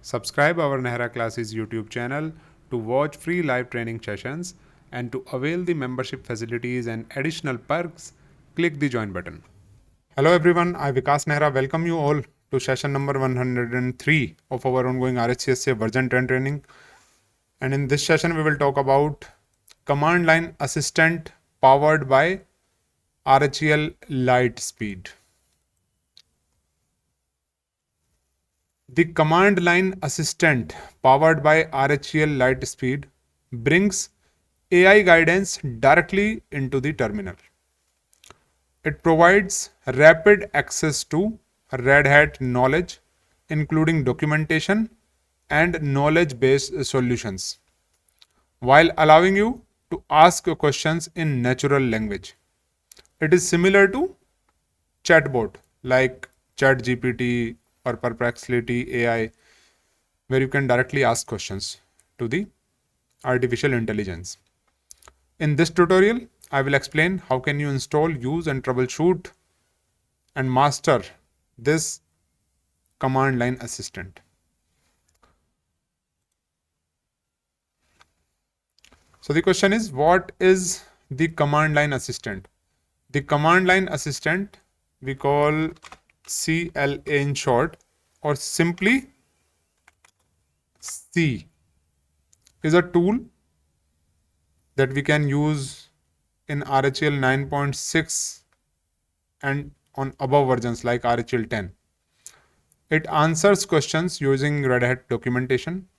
Subscribe our Nehra Classes YouTube channel to watch free live training sessions and to avail the membership facilities and additional perks, click the join button. Hello everyone, I Vikas Nehra welcome you all to session number 103 of our ongoing RHCSA version 10 training. And in this session we will talk about command line assistant powered by RHEL Lightspeed. The command line assistant powered by RHEL Lightspeed brings AI guidance directly into the terminal. It provides rapid access to Red Hat knowledge, including documentation and knowledge-based solutions, while allowing you to ask questions in natural language. It is similar to chatbot like ChatGPT or Perplexity AI, where you can directly ask questions to the artificial intelligence. In this tutorial, I will explain how can you install, use and troubleshoot and master this command line assistant. So the question is, what is the command line assistant? The command line assistant we call CLA in short, or simply C, is a tool that we can use in RHEL 9.6 and on above versions like RHEL 10. It answers questions using Red Hat documentation,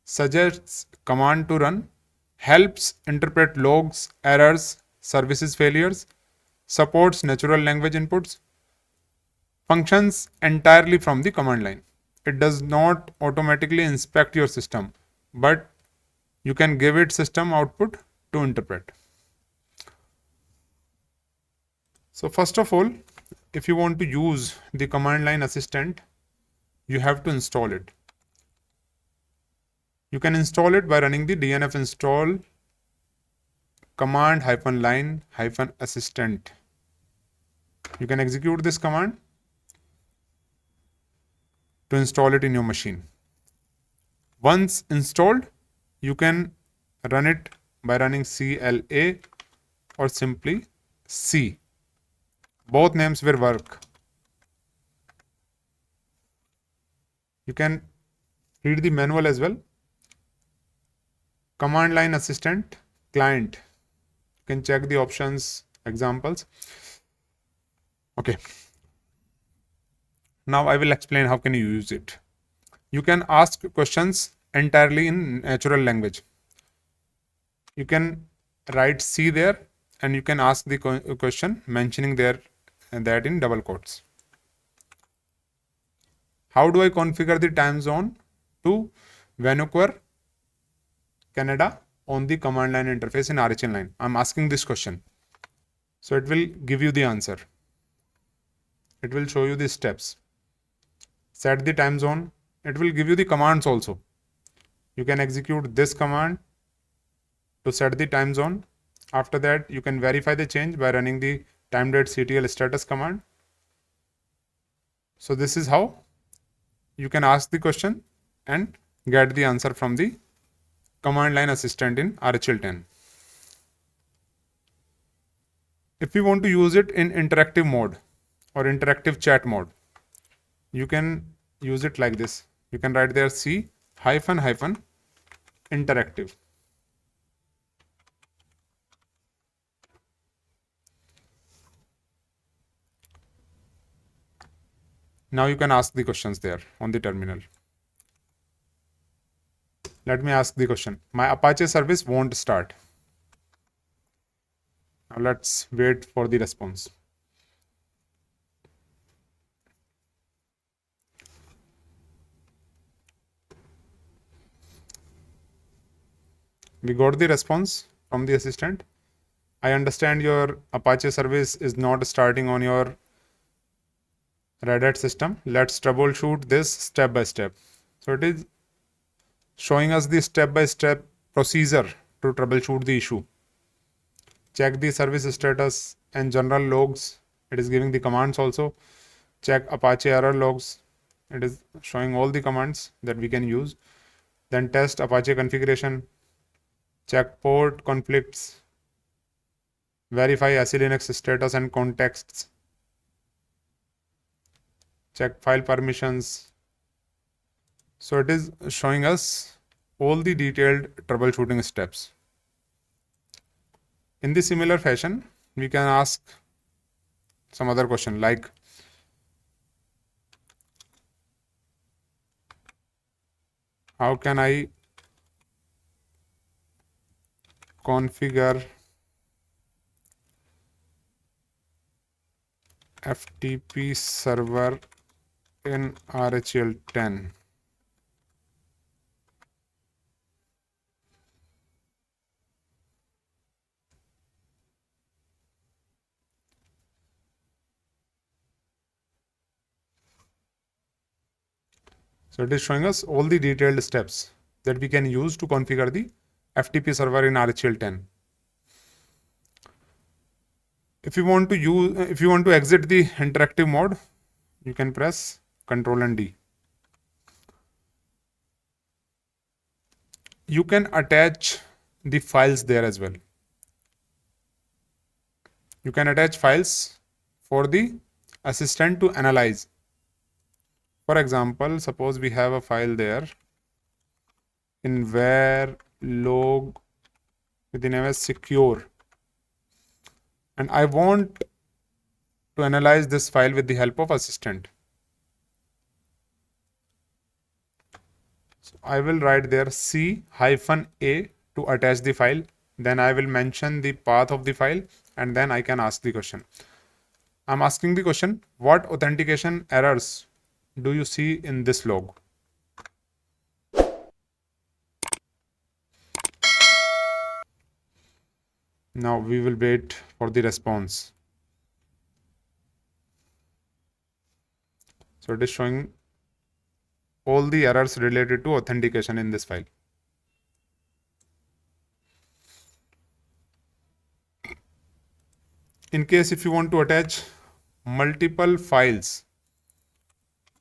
suggests command to run, helps interpret logs, errors, services failures, supports natural language inputs, functions entirely from the command line. It does not automatically inspect your system, but you can give it system output to interpret. So first of all, if you want to use the command line assistant, you have to install it. You can install it by running the dnf install command -line -assistant. You can execute this command to install it in your machine. Once installed, you can run it by running CLA or simply C. Both names will work. You can read the manual as well. Command line assistant client. You can check the options, examples. Okay. Now I will explain how can you use it. You can ask questions entirely in natural language. You can write C there and you can ask the question mentioning there and that in double quotes. How do I configure the time zone to Vancouver, Canada on the command line interface in RHEL 9? I'm asking this question. So it will give you the answer. It will show you the steps. Set the time zone. It will give you the commands also. You can execute this command to set the time zone. After that, you can verify the change by running the time.ctl status command. So this is how you can ask the question and get the answer from the command line assistant in RHEL 10. If you want to use it in interactive mode or interactive chat mode, you can use it like this. You can write there C -interactive. Now you can ask the questions there on the terminal. Let me ask the question. My Apache service won't start. Now let's wait for the response. We got the response from the assistant. I understand your Apache service is not starting on your Red Hat system. Let's troubleshoot this step by step. So it is showing us the step-by-step procedure to troubleshoot the issue. Check the service status and general logs. It is giving the commands also. Check Apache error logs It is showing all the commands that we can use. Then test Apache configuration, check port conflicts, verify SELinux status and contexts, check file permissions. So it is showing us all the detailed troubleshooting steps. In the similar fashion, we can ask some other question like, how can I configure FTP server in RHEL 10? So it is showing us all the detailed steps that we can use to configure the FTP server in RHEL 10. If you want to exit the interactive mode, you can press Ctrl and D. You can attach the files there as well. You can attach files for the assistant to analyze. For example, suppose we have a file there in where log with the name as secure, and I want to analyze this file with the help of assistant. So I will write there C-A to attach the file. Then I will mention the path of the file, and then I can ask the question. I'm asking the question, what authentication errors do you see in this log? Now we will wait for the response. So it is showing all the errors related to authentication in this file. In case if you want to attach multiple files,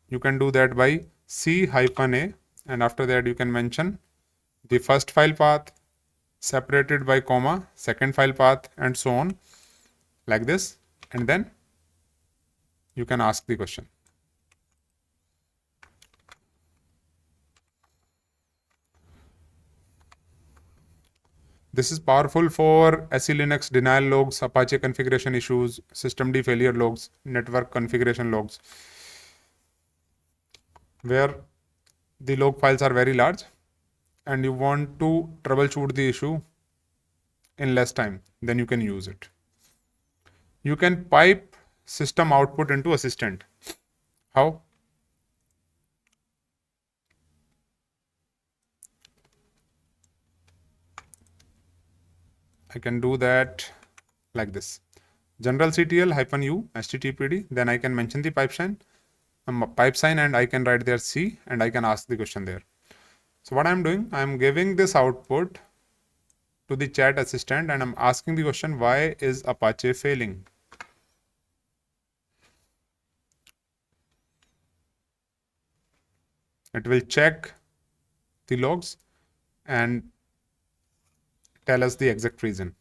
you can do that by C-A, and after that you can mention the first file path separated by comma, second file path, and so on, like this, and then you can ask the question. This is powerful for SELinux denial logs, Apache configuration issues, systemd failure logs, network configuration logs, where the log files are very large and you want to troubleshoot the issue in less time, then you can use it. You can pipe system output into assistant. How? I can do that like this. Generalctl-u httpd, then I can mention the pipe sign, and I can write there C, and I can ask the question there. So what I'm doing, I'm giving this output to the chat assistant and I'm asking the question, why is Apache failing? It will check the logs and tell us the exact reason.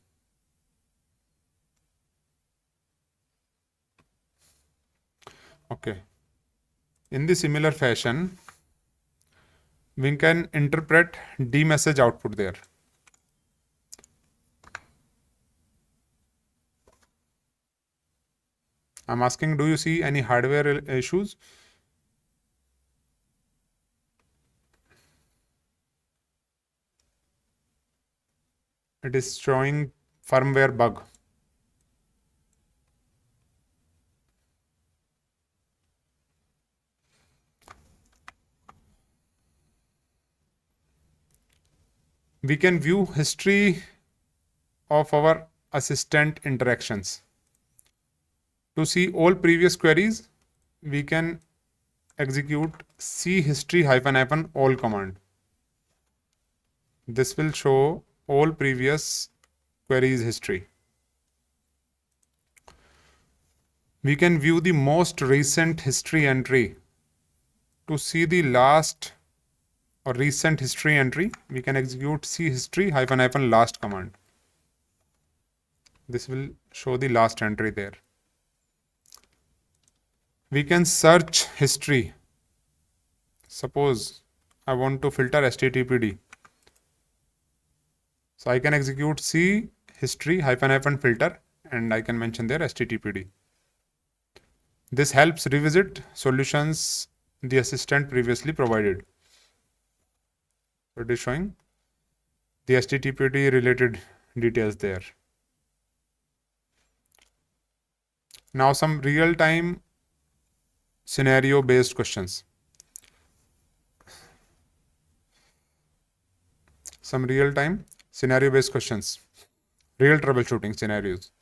Okay. In the similar fashion, we can interpret dmessage output there. I'm asking, do you see any hardware issues? It is showing firmware bug. We can view history of our assistant interactions. To see all previous queries, we can execute chistory-all command. This will show all previous queries history. We can view the most recent history entry to see the last or recent history entry, we can execute C history -- last command. This will show the last entry there. We can search history. Suppose I want to filter HTTPD. So I can execute C history -- filter and I can mention there HTTPD. This helps revisit solutions the assistant previously provided. So it is showing the HTTPD related details there. Now some real-time scenario-based questions. Some real-time scenario-based questions. Real troubleshooting scenarios.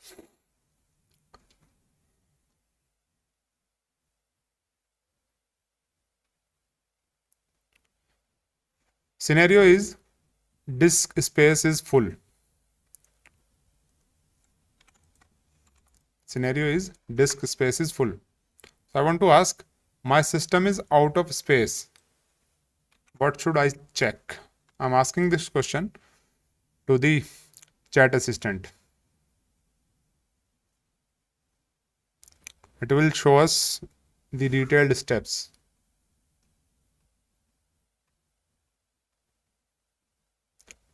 Scenario is disk space is full. Scenario is disk space is full. So I want to ask, my system is out of space. What should I check? I'm asking this question to the chat assistant. It will show us the detailed steps.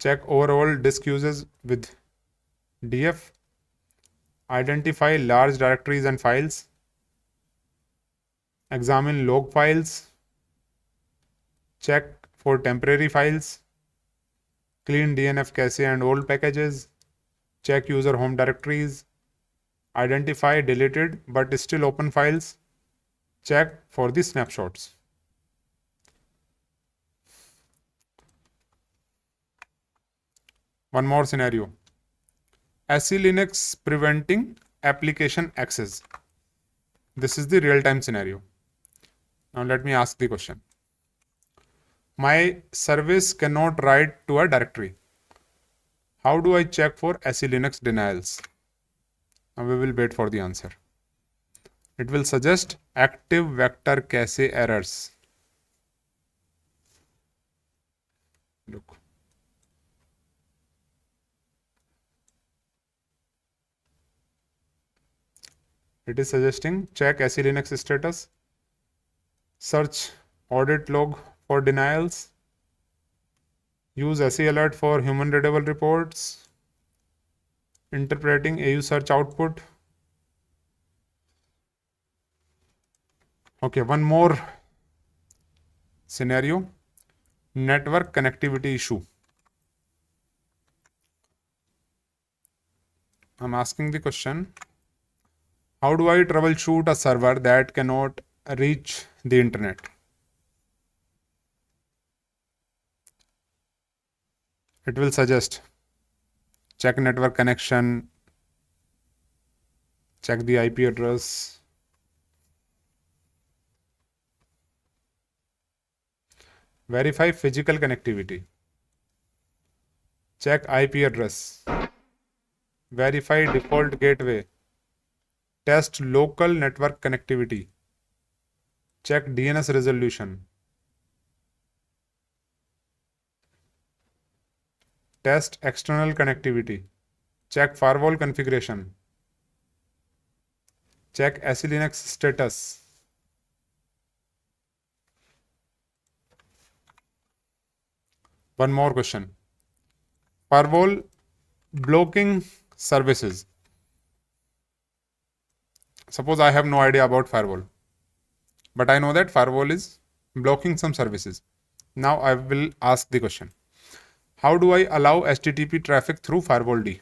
Check overall disk uses with df. Identify large directories and files. Examine log files. Check for temporary files. Clean DNF cache and old packages. Check user home directories. Identify deleted but still open files. Check for the snapshots. One more scenario. SELinux preventing application access. This is the real-time scenario. Now let me ask the question. My service cannot write to a directory. How do I check for SELinux denials? Now we will wait for the answer. It will suggest active vector cache errors. Look. It is suggesting check SELinux status, search audit log for denials, use SEAlert for human readable reports, interpreting AU search output. Okay, one more scenario, network connectivity issue. I'm asking the question, how do I troubleshoot a server that cannot reach the internet? It will suggest check network connection, check the IP address, verify physical connectivity, check IP address, verify default gateway, test local network connectivity, check DNS resolution, test external connectivity, check firewall configuration, check SELinux status. One more question. Firewall blocking services. Suppose I have no idea about firewall, but I know that firewall is blocking some services. Now I will ask the question. How do I allow HTTP traffic through firewall D?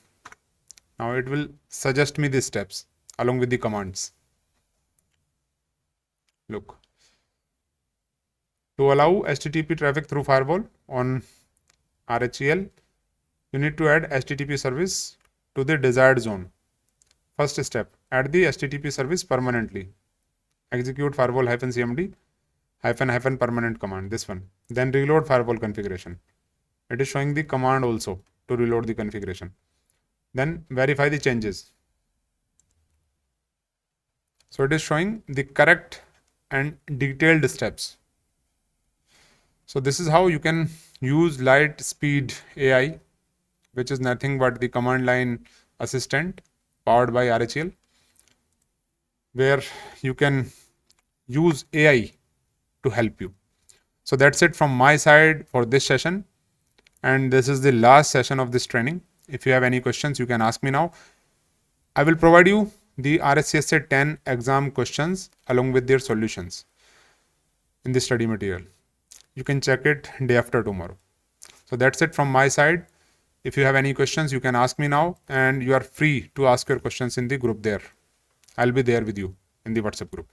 Now it will suggest me these steps along with the commands. Look. To allow HTTP traffic through firewall on RHEL, you need to add HTTP service to the desired zone. First step, add the HTTP service permanently. Execute firewall-cmd -- permanent command, this one. Then reload firewall configuration. It is showing the command also to reload the configuration. Then verify the changes. So it is showing the correct and detailed steps. So this is how you can use Lightspeed AI, which is nothing but the command line assistant powered by RHEL, where you can use AI to help you. So that's it from my side for this session. And this is the last session of this training. If you have any questions, you can ask me now. I will provide you the RSCSA 10 exam questions along with their solutions in the study material. You can check it day after tomorrow. So that's it from my side. If you have any questions, you can ask me now, and you are free to ask your questions in the group there. I'll be there with you in the WhatsApp group.